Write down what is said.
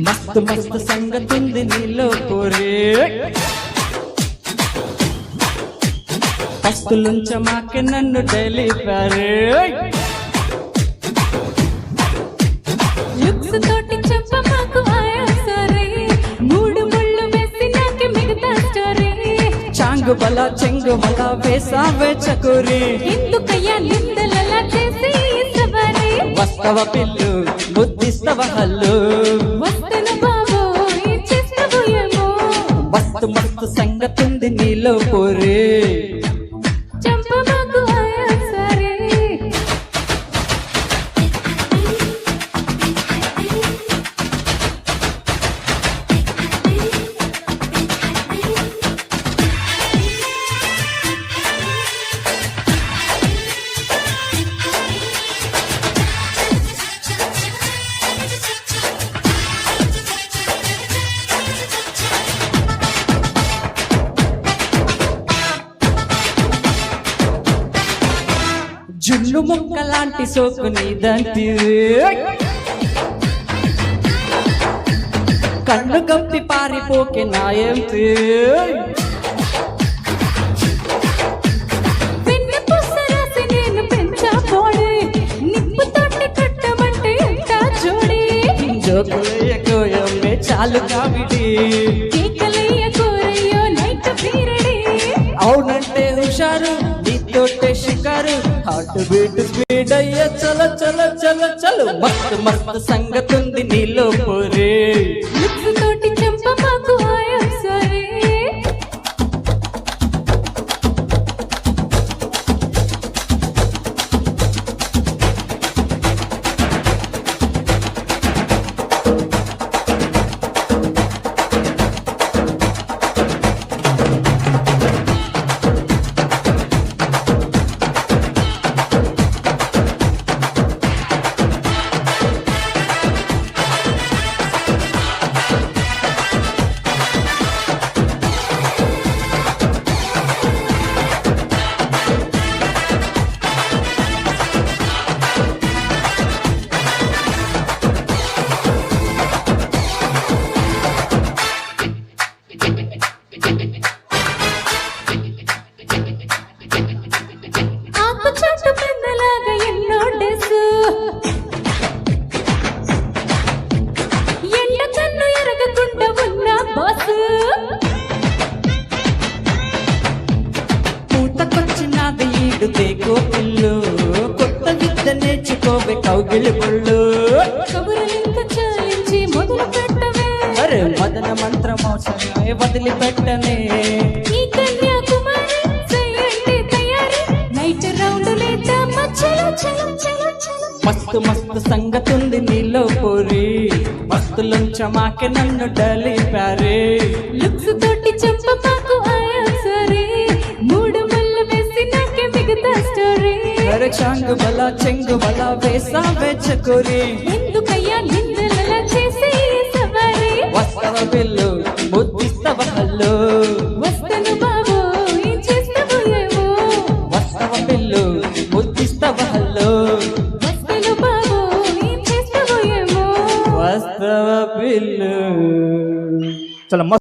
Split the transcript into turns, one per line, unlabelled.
మస్తు మస్తు సంగతుంది నీలో పోరే పస్తులుంచ మాకే నన్ను డైలీ పారే
లుక్స్ తోటి చెప్ప మాకు ఆయా సరే మూడు ముళ్ళు వేసి నాకే మిగతా స్టోరీ
చాంగు బల చెంగు బల వేసావే చకోరి
ఎందుకయ్యా నిందలలా చేసి సవారీ
వస్తవ పిల్లు బుద్ధిస్తవ హల్లు
వస్తను బాబో ఏం చేస్తావు ఏమో
మస్తు మస్తు సంగతుంది నీలో పోరే
చంప మాకు ఆయా సరే
జున్ను ముక్క లాంటి సోకు నీదంతి కన్ను గప్పి పారిపోకే నాయంతి
వెన్న పుస రాసి నేను పెంచా పోడే నిప్పు తోటి కట్టమంటే ఎంత జోడి
జోకులయ్యకోయమ్మే చాలు కావిడి
కేకలయ్య కోరయ్యో నైట్ పీరడి
అవునంటే హుషారు నీతోటే షికారు హార్ట్ బీట్ స్పీడ్ అయ్యే చల చల చల చలు మస్తు మస్తు సంగతుంది నీలో పోరే
లుక్స్ తోటి చంప మాకు ఆయా సరే ఆకు చెట్టు పెద్దలాగా ఎన్నో డేసు ఎండ కన్ను ఎరగకుండా ఉన్న బాసు
పూతకొచ్చినది ఈడు తేకో పిల్లు కొత్త విద్య నేర్చుకోవే కౌగిలి పుళ్ళు
కబురులింక చాలించి మొదలు పెట్టవే
అరే మదన మంత్రం అవసరమే వదిలిపెట్టనే
ఈ కన్యాకుమారి చేయండి తయారీ నైట్ రౌండ్ లేదా మచ్చలు చలో చలో చలో
మస్తు మస్తు సంగతుంది నీలో పోరి మస్తులుంచ మాకే నన్ను డలి పారే
లుక్స్ తోటి చంప మాకు ఆయా సరే మూడు ముళ్ళు వేసి నాకే మిగతా స్టోరీ
అరే చాంగు బల చెంగు బల వేసావే చకోరి
ఎందుకయ్యా నిందలలా చేసి సవారీ
వస్తవ పిల్లు బుద్ధిస్తవ హల్లు
వస్తను బాబు ఏం చేస్తావు ఏమో
వస్తవ పిల్లు బుద్ధిస్తవ హల్లు
వస్తను బాబు ఏం చేస్తావు ఏమో
వస్తవ పిల్లు
చాలా